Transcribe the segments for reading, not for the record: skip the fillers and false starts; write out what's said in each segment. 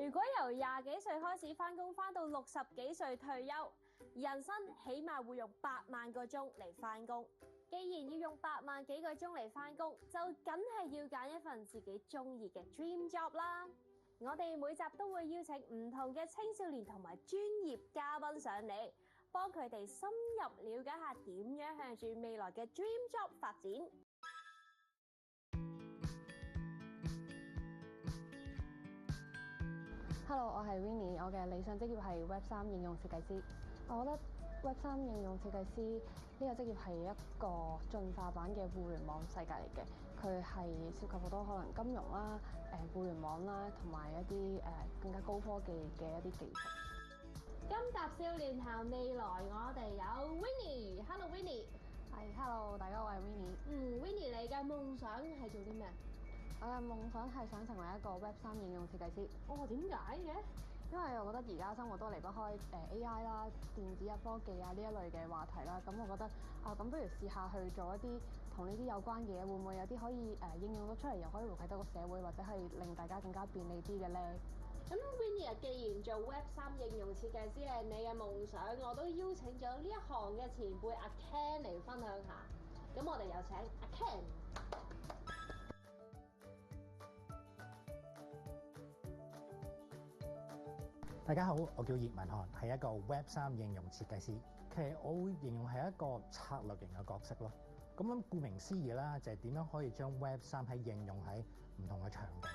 如果由20幾歲開始返工，返到60幾歲退休，人生起碼會用8萬個鐘嚟返工。既然要用8萬幾個鐘嚟返工，就梗係要揀一份自己中意嘅 dream job 啦。我哋每集都會邀請唔同嘅青少年同埋專業嘉賓上嚟，幫佢哋深入了解下點樣向住未來嘅 dream job 發展。Hello， 我係 Winnie， 我嘅理想職業係 Web3 應用設計師。我覺得 Web3 應用設計師呢個職業係一個進化版嘅互聯網世界嚟嘅，佢係涉及好多可能金融啦、互聯網啦，同埋一啲更加高科技嘅一啲技術。今集少年談未來，我哋有 Winnie。Hello Winnie。係 Hello， 大家好，我係 Winnie。Winnie， 你嘅夢想係做啲咩？我嘅夢想係想成為一個 Web3 應用設計師。哦，點解嘅？因為我覺得而家生活都離不開AI 啦、電子啊、科技啊呢一類嘅話題啦。咁我覺得咁不如試下去做一啲同呢啲有關嘅嘢，會唔會有啲可以應用到出嚟，又可以回饋到個社會，或者係令大家更加便利啲嘅咧？咁 Winnie 既然做 Web3 應用設計師係你嘅夢想，我都邀請咗呢一行嘅前輩阿 Ken 嚟分享下。咁我哋有請阿 Ken。大家好，我叫葉文翰，係一個 Web3 應用設計師。其實我會形容係一個策略型嘅角色咯。咁顧名思義啦，就係點樣可以將 Web3 喺應用喺唔同嘅場景。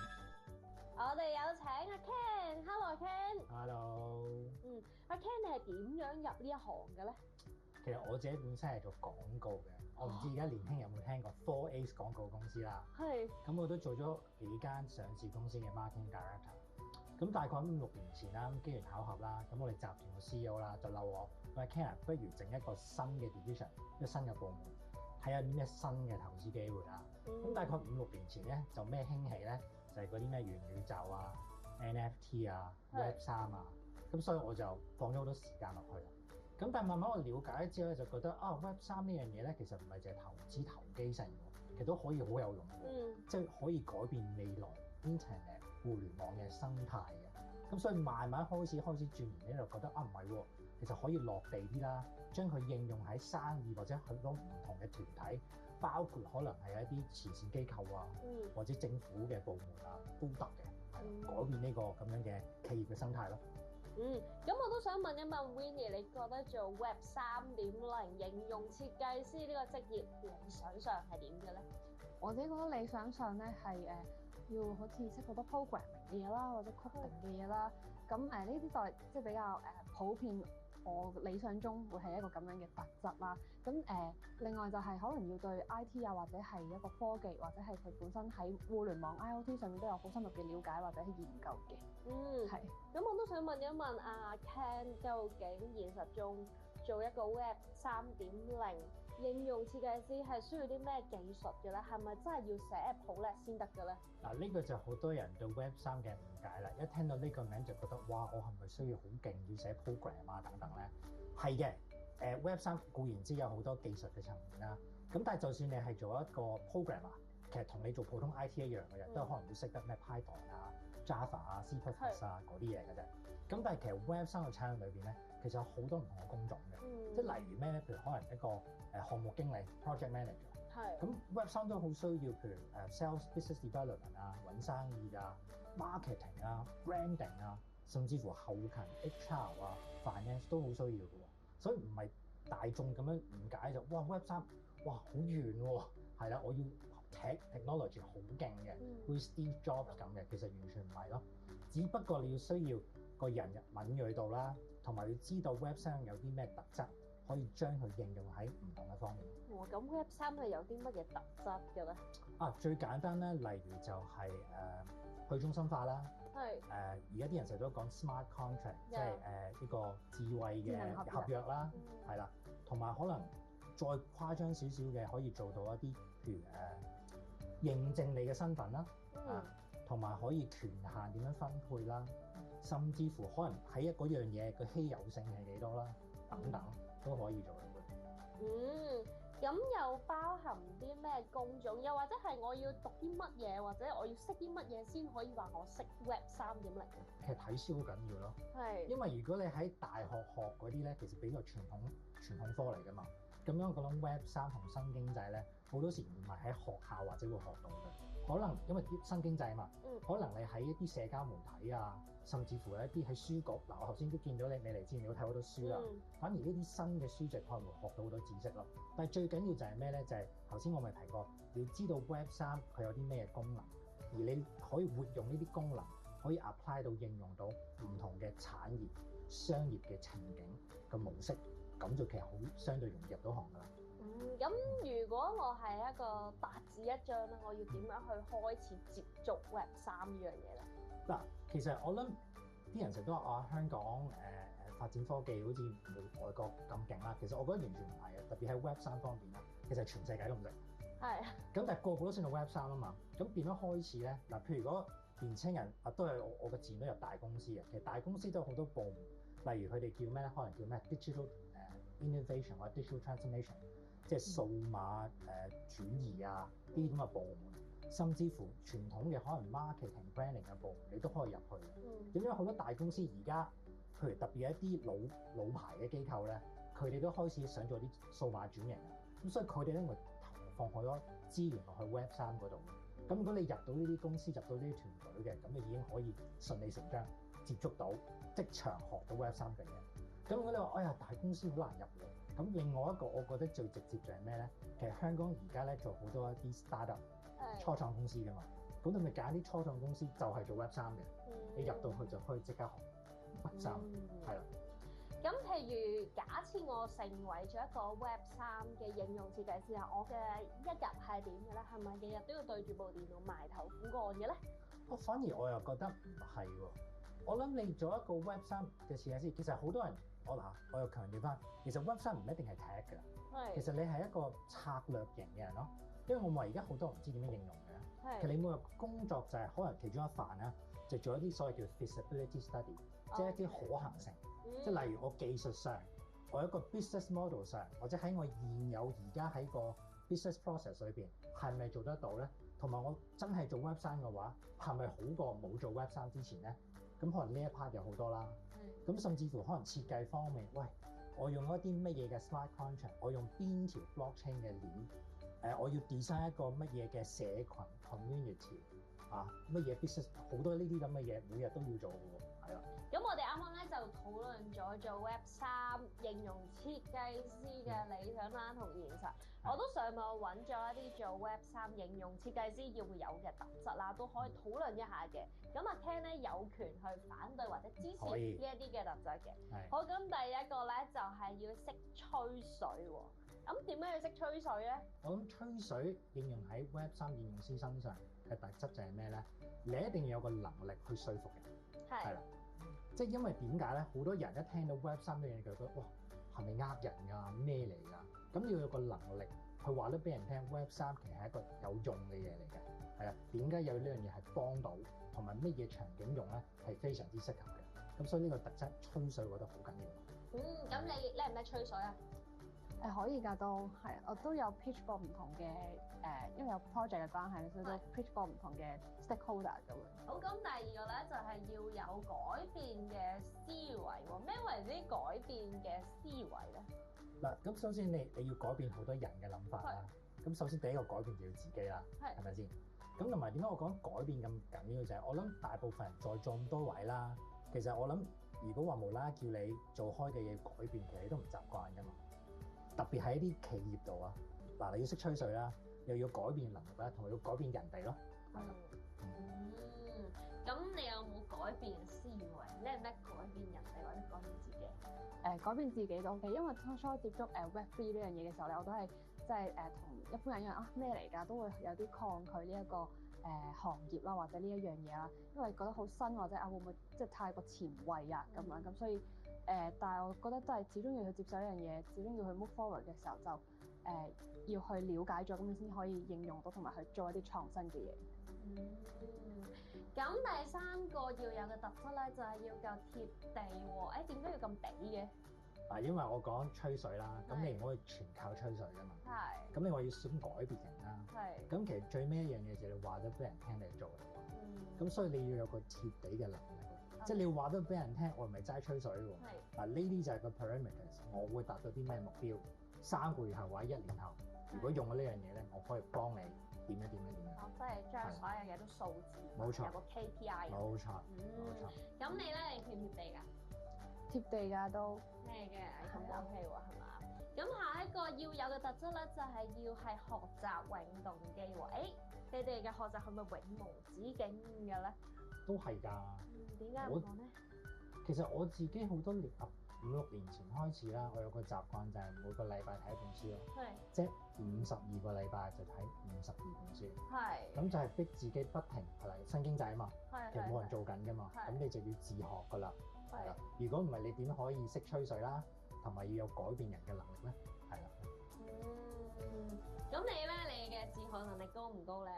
我哋有請阿 Ken。Hello Ken。Hello。阿 Ken 你係點樣入呢一行嘅咧？其實我自己本身係做廣告嘅，我唔知而家年輕人有冇聽過 4A 廣告公司啦。係。咁我都做咗幾間上市公司嘅 marketing director。咁大概5、6年前啦，咁機緣巧合啦，咁我哋集團嘅 CEO 啦就嬲我，喂 Ken， 不如整一個新嘅 division， 一個新嘅部門，睇下啲咩新嘅投資機會啦。咁大概5、6年前咧，就咩興起咧？就係嗰啲咩元宇宙啊、NFT 啊、Web3 啊，咁所以我就放咗好多時間落去啦。咁但係慢慢我了解之後咧，就覺得Web3 呢樣嘢咧，其實唔係淨係投資投機性嘅，其實都可以好有用嘅，即係可以改變未來 Internet 互聯網嘅生態嘅。咁所以慢慢開始轉移咧，就覺得唔係喎，其實可以落地啲啦，將佢應用喺生意或者好多唔同嘅團體，包括可能係一啲慈善機構啊，或者政府嘅部門啊，都得嘅，改變呢個咁樣嘅企業嘅生態咯。咁我都想問一問 Winnie， 你覺得做 Web 3.0應用設計師呢個職業理想上係點嘅咧？我自己覺得理想上咧係要好似識好多 programming 嘅嘢啦，或者 coding 嘅嘢啦。咁呢啲就係即係比較普遍。我理想中會係一個咁樣嘅特質啦。咁另外就係可能要對 IT 啊，或者係一個科技，或者係佢本身喺互聯網 IoT 上面都有好深入嘅了解或者係研究嘅。係。咁我都想問一問阿 Ken， 究竟現實中做一個 Web 3.0應用設計師係需要啲咩技術嘅咧？係咪真係要寫 app 好叻先得嘅咧？嗱，呢個就好多人對 Web3 嘅誤解啦。一聽到呢個名就覺得哇，我係咪需要好勁要寫 program 啊等等咧？係嘅，Web3 固然之有好多技術嘅層面啦。咁但係就算你係做一個 programmer，其實同你做普通 IT 一樣嘅人，都可能會識得咩 Python 啊、Java 啊、C++ 啊嗰啲嘢嘅啫。咁但係其實 Web3 嘅產業裏邊咧，其實有好多唔同嘅工種嘅，即係例如咩咧？譬如可能一個項目經理 （project manager），咁 Web3 都好需要，譬如sales business development 啊、揾生意啊、marketing 啊、branding 啊，甚至乎後勤 HR 啊、finance 都好需要嘅喎。所以唔係大眾咁樣誤解就哇 Web3 哇好遠喎，係啦，我要 technology 好勁嘅，好似 Steve Jobs 咁嘅，其實完全唔係咯。只不過你要需要個人敏鋭度啦，同埋要知道 Web3 有啲咩特質，可以將佢應用喺唔同嘅方面。咁 Web3 係有啲乜嘢特質嘅咧？最簡單咧，例如就係去中心化啦。而家啲人成日都講 smart contract， 即係呢個智慧嘅合約啦，係啦，同埋可能再誇張少少嘅，可以做到一啲譬如認證你嘅身份啦，同埋可以權限點樣分配啦，甚至乎可能喺嗰樣嘢嘅稀有性係幾多啦，等等都可以做到嘅。咁又包含啲咩工種？又或者係我要讀啲乜嘢，或者我要識啲乜嘢先可以話我識 Web 3.0？其實睇書好緊要咯，係因為如果你喺大學學嗰啲咧，其實比較傳統科嚟㗎嘛。咁樣講 Web 3同新經濟咧，好多時唔係喺學校或者會學到嘅。可能因為啲新經濟嘛，可能你喺一啲社交媒體啊，甚至乎一啲喺書局嗱，我頭先都見到你嚟之前你都睇好多書啦。反而呢啲新嘅書籍可能會學到好多知識咯。但係最緊要就係咩咧？就係頭先我咪提過，你要知道 Web 3佢有啲咩功能，而你可以活用呢啲功能，可以 apply 到應用到唔同嘅產業、商業嘅情景嘅模式，咁就其實好相對容易入到行㗎啦。咁如果我係一個白紙一張咧，我要點樣去開始接觸 Web 3呢樣嘢咧？嗱，其實我諗啲人成日都話香港發展科技好似冇外國咁勁啦。其實我覺得完全唔係嘅，特別喺 Web 3方面啦，其實全世界都唔識。係。咁但係個個都升到 Web 3啊嘛。咁點樣開始咧？嗱，譬如如果年青人都係我嘅自然都入大公司嘅，其實大公司都有好多部門，例如佢哋叫咩咧？可能叫咩 digital innovation 或者 digital transformation， 即係數碼轉移啊呢啲咁嘅部門，甚至乎傳統嘅可能 marketing branding 嘅部門，你都可以入去。點解好多大公司而家，譬如特別一啲老牌嘅機構咧，佢哋都開始想做啲數碼轉型啊。咁所以佢哋咧會投放好多資源落去 Web 3嗰度。咁如果你入到呢啲公司，入到呢啲團隊嘅，咁你已經可以順理成章接觸到職場學到 Web 3嘅嘢。咁如果你話哎呀大公司好難入喎，咁另外一個我覺得最直接就係咩咧？其實香港而家咧做好多一啲 startup 初創公司㗎嘛，咁你咪揀啲初創公司就係做 Web 3嘅，你入到去就可以即刻學 Web 3，係啦。咁譬如假設我成為咗一個 Web 3嘅應用設計師啊，我嘅一日係點嘅咧？係咪日日都要對住部電腦埋頭苦幹嘅咧？反而我又覺得唔係喎。我諗你做一個 Web 3嘅設計師，其實好多人我又強調翻，其實 Web 3唔一定係 tech 㗎，其實你係一個策略型嘅人咯。因為我話而家好多人唔知點樣應用嘅，其實你每日工作就係可能其中一環啦，就做一啲所謂叫 feasibility study，即係一啲可行性。即係例如我技術上，我一個 business model 上，或者喺我現有而家喺個 business process 裏邊係咪做得到咧？同埋我真係做 Web 3嘅話，係咪好過冇做 Web 3之前咧？咁可能呢一 part 有好多啦。咁甚至乎可能設計方面，喂，我用一啲乜嘢嘅 smart contract，我用邊條 blockchain 嘅鏈，我要 design 一個乜嘢嘅社群 community 啊，乜嘢 business 好多呢啲咁嘅嘢，每日都要做嘅喎，係啦。咁我哋啱啱咧就討論咗做 Web 3應用設計師嘅理想啦同現實，我都上網揾咗一啲做 Web 3應用設計師要有嘅特質啦，都可以討論一下嘅。咁阿 Ken 咧有權去反對或者支持呢一啲嘅特質嘅。好，咁第一個咧就係要識吹水喎。咁點樣要識吹水咧？我諗吹水應用喺 Web 3應用師身上嘅特質就係咩咧？你一定要有個能力去說服人，係啦。即係因為點解咧？好多人一聽到 Web 3呢樣嘢，就覺得哇係咪呃人㗎？咩嚟㗎？咁你要有個能力去話得俾人聽 ，Web 3其實係一個有用嘅嘢嚟嘅，係啦。點解有呢樣嘢係幫到，同埋乜嘢場景用咧係非常之適合嘅。咁所以呢個特質吹水，我覺得好緊要。咁你叻唔叻吹水啊？可以㗎，都係，我都有 pitch 過唔同嘅因為有 project 嘅關係，所以都 pitch 過唔同嘅 stakeholder 咁樣。好，咁第二個咧就係要有改變嘅思維喎。咩為之改變嘅思維咧？嗱，咁首先你要改變好多人嘅諗法啦。咁首先第一個改變就要自己啦，係咪先？咁同埋點解我講改變咁緊要就係我諗大部分人在座咁多位啦，其實我諗如果話無啦啦叫你做開嘅嘢改變，其實你都唔習慣㗎嘛。特別喺一啲企業度啊，嗱，你要識吹水啦，又要改變能力啦，同埋要改變人哋咯。咁你有冇改變思維？叻唔叻改變人哋或者改變自己？改變自己都 OK，因為初初接觸Web3呢樣嘢嘅時候咧，我都係即係同一般人一樣啊，咩嚟㗎，都會有啲抗拒呢一個行業啦，或者呢一樣嘢啦，因為覺得好新或者會唔會即係太過前衞啊咁樣咁，所以但係我覺得都係始終要去接受一樣嘢，始終要去 move forward 嘅時候就要去了解咗，咁你先可以應用到同埋去做一啲創新嘅嘢。咁第三個要有嘅特質咧，就係要夠貼地喎。點解要咁地嘅？嗱，因為我講吹水啦，咁係你唔可以全靠吹水噶嘛。係咁你話要想改變人啦，係咁其實最尾一樣嘢就係你話咗俾人聽你做嚟㗎。咁所以你要有個貼地嘅能力，即係你要話咗俾人聽，我唔係齋吹水喎。嗱，呢啲就係個 parameters，我會達到啲咩目標？3個月後或者1年後，如果用咗呢樣嘢咧，我可以幫你點樣。我即係將所有嘢都數字，冇錯有個 KPI。冇錯，冇錯。咁你咧，你貼唔貼地㗎？貼地㗎都。咩嘅？咁 OK 喎，係嘛？咁下一個要有嘅特質咧，就係要係學習永動機喎。你哋嘅學習係咪永無止境嘅咧？都係㗎。點解咁講咧？其實我自己好多年5-6年前開始啦，我有個習慣就係每個禮拜睇一本書咯。係。即係52個禮拜就睇52本書。係。咁就係逼自己不停係啦，新經濟啊嘛，係。其實冇人做緊㗎嘛，咁你就要自學㗎啦。係啦，如果唔係你點可以識吹水啦，同埋要有改變人嘅能力咧？係啦。咁你咧，你嘅自學能力高唔高咧？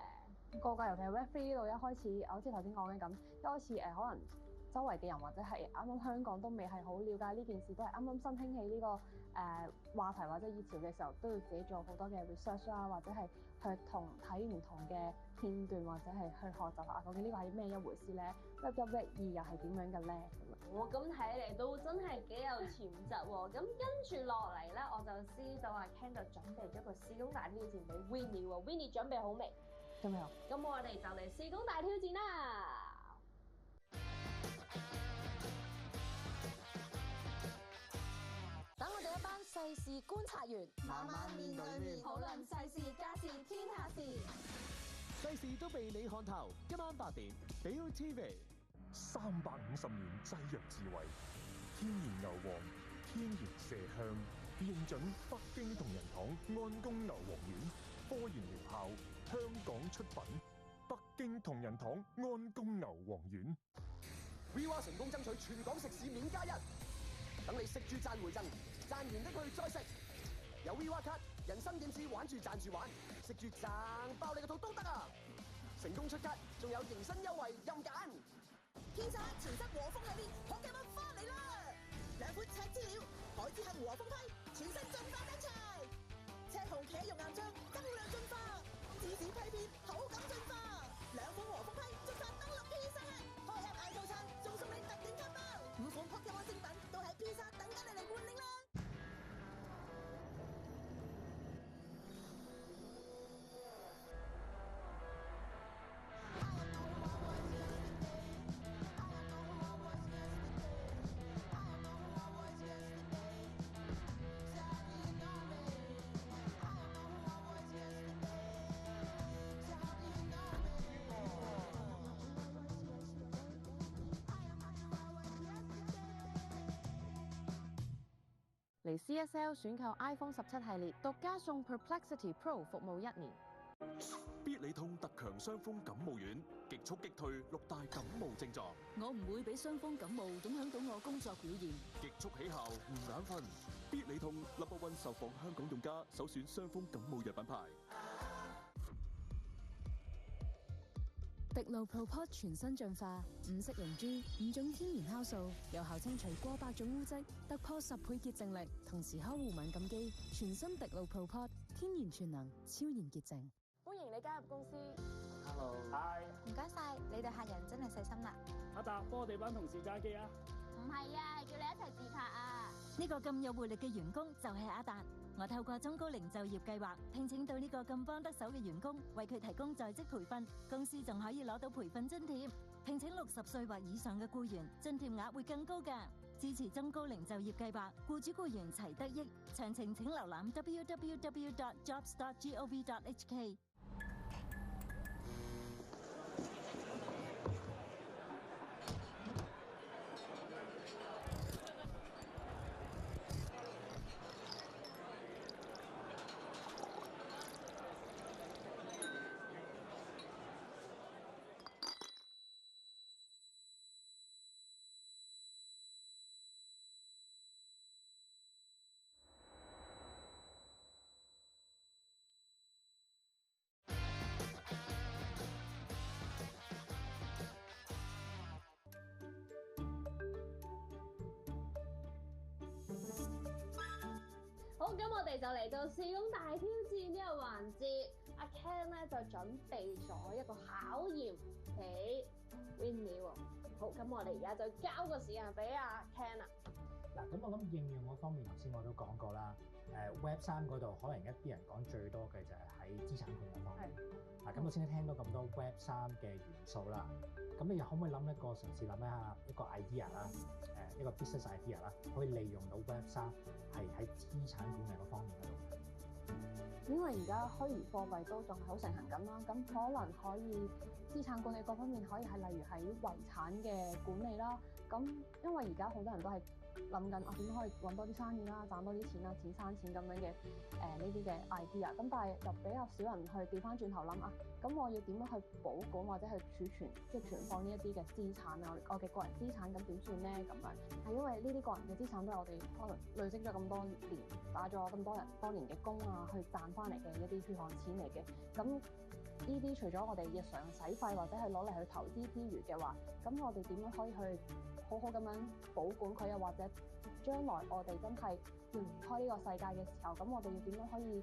個個尤其係 Web3 呢度一開始，好似頭先講嘅咁，一開始可能周圍嘅人或者係啱啱香港都未係好了解呢件事，都係啱啱新興起呢個話題或者熱潮嘅時候，都要自己做好多嘅 research 啦，或者係去睇唔同嘅片段，或者係去學習下究竟呢個係咩一回事咧？Web1、Web2 又係點樣嘅咧？咁睇嚟都真係幾有潛質喎！咁跟住落嚟咧，我就知道阿 Ken 就準備咗個試工大挑戰俾 Winnie 喎。Winnie 準備好未？準備好。咁我哋就嚟試工大挑戰啦！等我哋一班世事觀察員，慢慢面對面，討論世事家事天下事，世事都被你看透。今晚8點，ViuTV。350年製藥智慧，天然牛黃，天然麝香，認準北京同仁堂安宮牛黃丸，科研療效，香港出品，北京同仁堂安宮牛黃丸。WeWa 成功爭取全港食肆免加1，等你食住賺回贈，賺完的去再食。有 WeWa 卡，人生點止玩住賺住玩，食住賺爆你個肚都得啊！成功出卡，仲有迎新優惠任揀。天生潮濕和風系列Pokemon翻嚟啦！2款赤資料，海之恨和風批，全新進化登場。赤紅茄肉岩漿增量進化，芝士批片口感進化。2款和風批進化登陸披薩，開入嗌套餐仲送你特典金包。5款Pokemon精品都喺披薩等緊你嚟換領啦！嚟 CSL 選購 iPhone 17系列，獨家送 Perplexity Pro 服務1年。必理痛特強傷風感冒丸，極速擊退6大感冒症狀。我唔會俾傷風感冒影響到我工作表現。極速起效，唔眼瞓。必理痛#1受訪香港用家首選傷風感冒藥品牌。滴露 Proport 全新進化，5色凝珠，5種天然酵素，有效清除過百種污漬，突破10倍潔淨力，同時呵護敏感肌。全新滴露 Proport，天然全能，超然潔淨。歡迎你加入公司。Hello。Hi。唔該晒，你對客人真係細心啦。阿達，幫我哋班同事揸機啊！唔係啊，係叫你一齊自拍啊！呢個咁有活力嘅員工就係阿達。我透過中高齡就業計劃聘請到呢個咁幫得手嘅員工，為佢提供在職培訓，公司仲可以攞到培訓津貼。聘請60歲或以上嘅僱員，津貼額會更高㗎。支持中高齡就業計劃，僱主僱員齊得益。詳情請瀏覽 www.jobs.gov.hk。我哋就嚟到試工大挑戰呢個環節，阿 Ken 咧就準備咗一個考驗俾 Winnie 喎。好，咁我哋而家就交個時間俾阿 Ken 啦。嗱，咁我諗應用嗰方面，頭先我都講過啦。Web 3嗰度可能一啲人講最多嘅就係喺資產管理方面。嗱，咁我先聽到咁多 Web 3嘅元素啦。咁你又可唔可以諗一個嘗試諗一下一個 idea 啦，一個 business idea 啦，可以利用到 Web 3係喺資產管理嗰方面嗰度？因為而家虛擬貨幣都仲係好盛行緊啦，咁可能可以資產管理各方面可以係例如喺遺產嘅管理啦。咁因為而家好多人都係諗緊點樣可以揾多啲生意啦，賺多啲錢啦，錢生錢咁樣嘅呢啲嘅 idea。咁但係就比較少人去調翻轉頭諗啊，咁我要點樣去保管或者去儲存，即係存放呢一啲嘅資產啊，我嘅個人資產咁點算咧？咁樣係因為呢啲個人嘅資產都係我哋可能累積咗咁多年，打咗咁多年嘅工啊，去賺翻嚟嘅一啲血汗錢嚟嘅。咁呢啲除咗我哋日常使費或者係攞嚟去投資之餘嘅話，咁我哋點樣可以去好好咁樣保管佢，又或者將來我哋真係要離開呢個世界嘅時候，咁我哋要點樣可以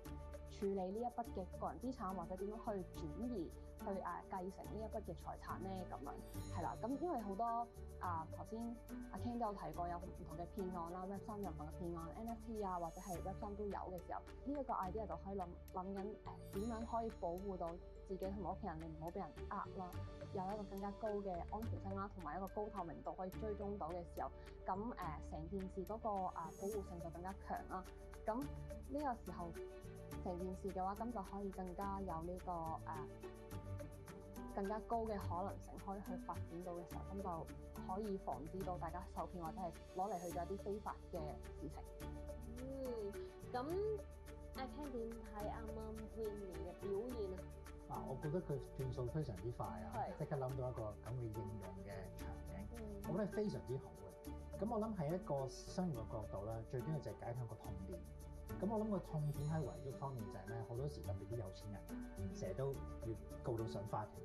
處理呢一筆嘅個人資產，或者點樣去轉移去繼承呢一筆嘅財產咧？咁樣係啦，咁因為好多頭先阿 Ken 都有提過有唔同嘅騙案啦，Web 3任何嘅騙案 NFT 啊，或者係 Web 3都有嘅時候，呢一個 idea 就可以諗緊點樣可以保護到自己同埋屋企人，你唔好俾人呃啦，有一個更加高嘅安全性啦，同埋一個高透明度可以追蹤到嘅時候，咁成件事嗰個保護性就更加強啦。咁呢個時候成件事嘅話，咁就可以更加有呢個更加高嘅可能性可以去發展到嘅時候，咁就可以防止到大家受騙或者係攞嚟去做一啲非法嘅事情。咁阿 Ken 點睇啱啱 Winnie 嘅表現啊？我覺得佢轉數非常之快啊！即刻諗到一個咁嘅應用嘅場景，我覺得係非常之好嘅。咁我諗係一個商業嘅角度啦，最緊要就係解決個痛點。咁我諗個痛點喺遺囑方面就係咩？好多時特別啲有錢人成日都要告到上法庭，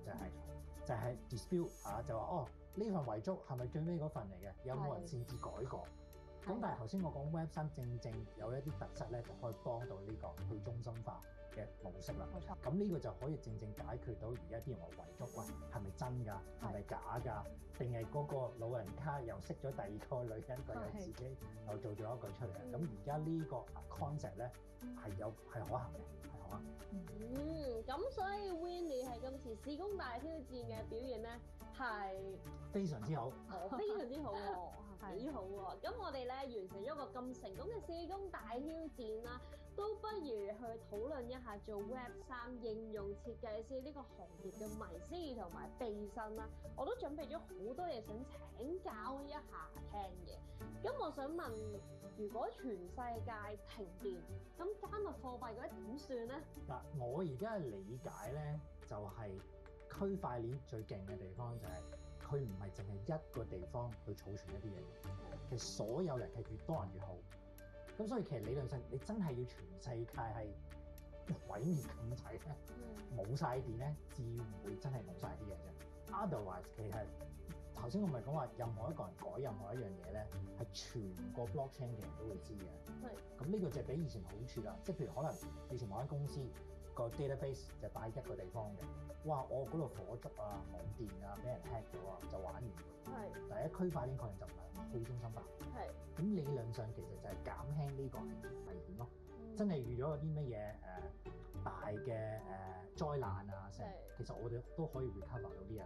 就係 dispute 就話呢份遺囑係咪最尾嗰份嚟嘅？有冇人擅自改過？咁但係頭先我講 Web 3正有一啲特質咧，就可以幫到呢個去中心化嘅模式啦。冇錯。咁呢個就可以正解決到而家啲人話遺囑，喂係咪真㗎？係咪假㗎？定係嗰個老人家又識咗第二個女人，佢又自己又做咗一個出嚟？咁而家呢個 concept 咧係可行嘅，係可行。咁所以 Winnie 喺今次試工大挑戰嘅表現咧係非常之好，非常之好喎，幾好喎！咁我哋咧完成咗個咁成功嘅試工大挑戰啦，都不如去討論一下做 Web 3應用設計師呢個行業嘅迷思同埋秘辛啦。我都準備咗好多嘢想請教一下聽嘅。咁我想問，如果全世界停電，咁加密貨幣嗰啲點算咧？嗱，我而家嘅理解咧，就係區塊鏈最勁嘅地方就係佢唔係淨係一個地方去儲存一啲嘢，其實所有人係越多人越好。咁所以其實理論上，你真係要全世界係毀滅咁滯咧，冇晒電咧，至會真係冇晒啲嘢啫。Otherwise，其實頭先我咪講話，任何一個人改任何一樣嘢咧，係全個 blockchain 嘅人都會知嘅。咁呢個就係比以前好處啦。即係譬如可能以前某間公司個 database 就擺一個地方嘅，哇！我嗰度火燭啊、冇電啊、俾人 hack 咗啊，就玩完。第一區塊鏈概念就唔係去中心化。咁理論上其實就係減輕呢個危險咯。真係遇咗有啲乜嘢大嘅災難啊，其實我哋都可以 recover 到啲嘢。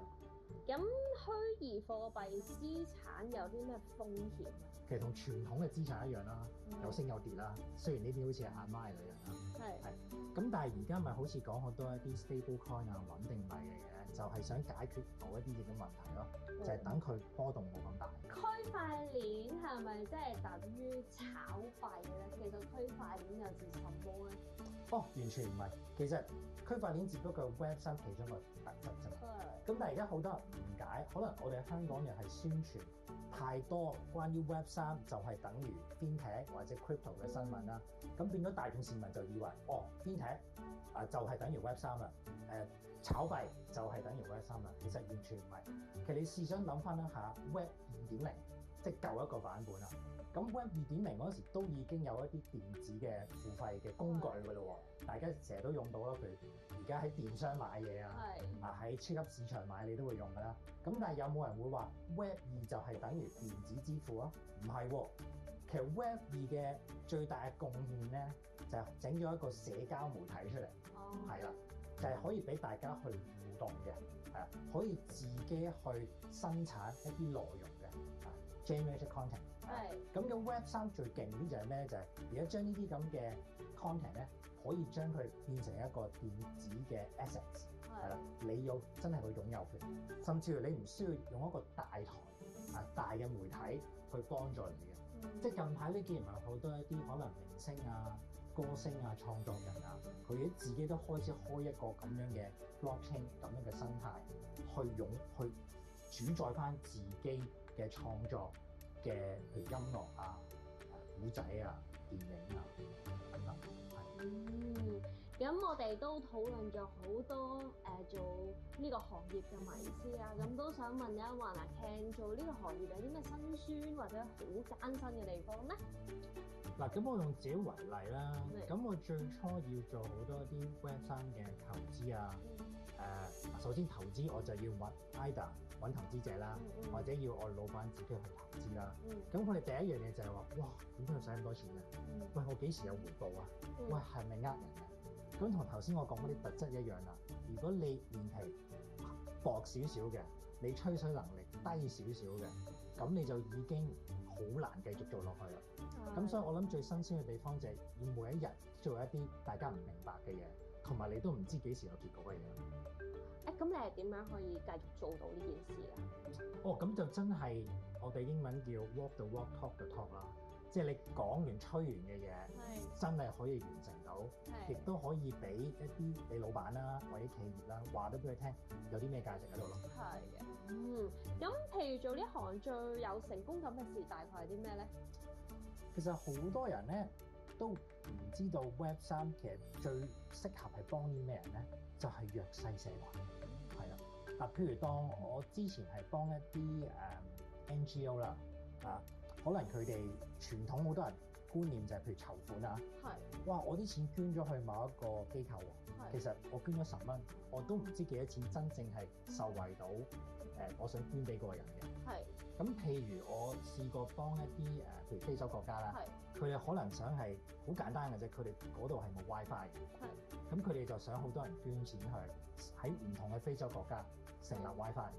咁虛擬貨幣資產有啲咩風險？其實同傳統嘅資產一樣啦，有升有跌啦。雖然呢啲好似係阿媽嘅女人啦，咁但係而家咪好似講好多一啲 stable coin 啊、穩定幣嘅嘢，就係想解決某一啲嘅問題咯，就係等佢波動冇咁大。區塊鏈係咪即係等於炒幣咧？其實區塊鏈又是什麼咧？完全唔係。其實區塊鏈只不過係 Web 3其中一個特質啫嘛。咁但係而家好多人誤解，可能我哋香港人係宣傳太多關於 Web 3就係等於 FinTech 或者 Crypto 嘅新聞啦。咁變咗大眾市民就以為FinTech 就係等於 Web 3啦，炒幣就係等於 Web 3啦。其實完全唔係。其實你試想諗翻一下 Web 2.0，即係舊一個版本啦。咁咁 Web 2.0嗰時都已經有一啲電子嘅付費嘅工具㗎咯喎，大家成日都用到啦，譬如而家喺電商買嘢啊，喺超級市場買你都會用㗎啦。咁但係有冇人會話 Web 2就係等於電子支付啊？唔係喎，其實 Web 2嘅最大嘅貢獻咧，就係整咗一個社交媒體出嚟，係啦，就係可以俾大家去互動嘅，係可以自己去生產一啲內容嘅，generate content。咁嘅 Web 3最勁啲就係咩？就係而家將呢啲咁嘅 content 咧，可以將佢變成一個電子嘅 assets， 係啦，你有真係去擁有權，甚至乎你唔需要用一個大台大嘅媒體去幫助你嘅。即係近排呢幾年咪好多一啲可能明星啊、歌星啊、創作人啊，佢哋自己都開始開一個咁樣嘅 blockchain 咁樣嘅生態，去主宰翻自己嘅創作嘅譬如音樂啊、古仔啊、電影啊等等。咁我哋都討論咗好多做呢個行業嘅迷思啊，咁都想問一問Ken 做呢個行業有啲咩辛酸或者好艱辛嘅地方咧？嗱，咁我用自己為例啦，咁我最初要做好多啲 Web 3嘅投資啊，首先投資我就要揾投資者啦，或者要我老闆自己去投資啦。咁佢哋第一樣嘢就係話：哇，點解要使咁多錢嘅？喂，我幾時有回報啊？喂，係咪呃人嘅？咁同頭先我講嗰啲特質一樣啦。如果你面皮薄少少嘅，你吹水能力低少少嘅，咁你就已經好難繼續做落去啦。咁所以我諗最新鮮嘅地方就係要每一日做一啲大家唔明白嘅嘢，同埋你都唔知幾時有結果嘅嘢。咁你係點樣可以繼續做到呢件事啊？咁就真係我哋英文叫 walk the walk, talk the talk 啦。即係你講完吹完嘅嘢，真係可以完成到，亦都可以俾一啲你老闆啦或者企業啦話得俾佢聽，有啲咩價值喺度咯。係嘅，咁譬如做呢行最有成功感嘅事，大概係啲咩咧？其實好多人咧都唔知道 Web 3其實最適合係幫啲咩人咧，就係弱勢社群，係啦。嗱，譬如當我之前係幫一啲NGO 啦，可能佢哋傳統好多人觀念就係譬如籌款啊，哇！我啲錢捐咗去某一個機構喎，其實我捐咗10蚊，我都唔知幾多錢真正係受惠到我想捐俾嗰個人嘅。咁譬如我試過幫一啲譬如非洲國家啦，佢哋可能想係好簡單嘅啫，佢哋嗰度係冇 WiFi 嘅，咁佢哋就想好多人捐錢去喺唔同嘅非洲國家成立 WiFi。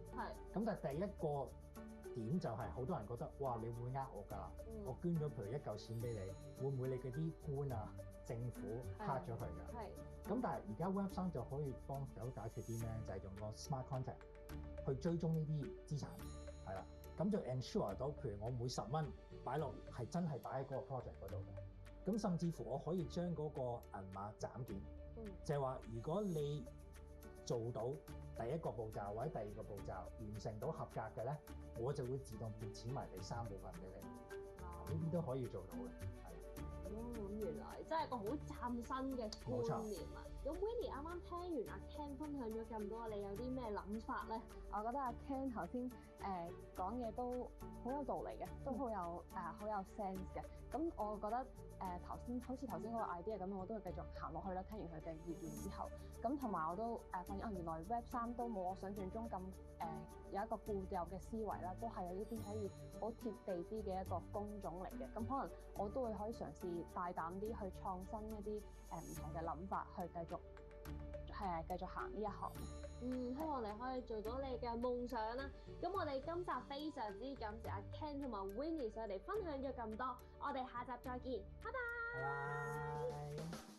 咁但係第一個點就係好多人覺得，哇！你會呃我㗎？我捐咗譬如一嚿錢俾你，會唔會你嗰啲官啊、政府黑咗佢㗎？咁但係而家 Web 3就可以幫手解決啲咩？就係用個 smart contract 去追蹤呢啲資產，係啦，咁就 ensure 到，譬如我每10蚊擺落係真係擺喺嗰個 project 嗰度嘅。咁甚至乎我可以將嗰個銀碼斬件，就係話如果你做到第一個步驟或者第二個步驟完成到合格嘅咧，我就會自動撥錢埋第3部分俾你。呢啲都可以做到嘅，咁原來真係個好嶄新嘅觀念啊！咁 Winnie 啱啱聽完阿 Ken 分享咗咁多，你有啲咩諗法咧？我覺得阿 Ken 頭先講嘢都好有道理嘅，都好有 sense 嘅。咁我覺得頭先嗰個 idea 咁，我都會繼續行落去啦。聽完佢嘅意見之後，咁同埋我都發現原來 Web 3都冇我想象中咁有一個固有嘅思維啦，都係有一啲可以好貼地啲嘅一個工種嚟嘅。咁可能我都會可以嘗試大膽啲去創新一啲唔同嘅諗法，去繼續行呢一行。希望你可以做到你嘅夢想啦。咁我哋今集非常之感謝阿 Ken 同埋 Winnie 上嚟分享咗咁多，我哋下集再見，拜拜。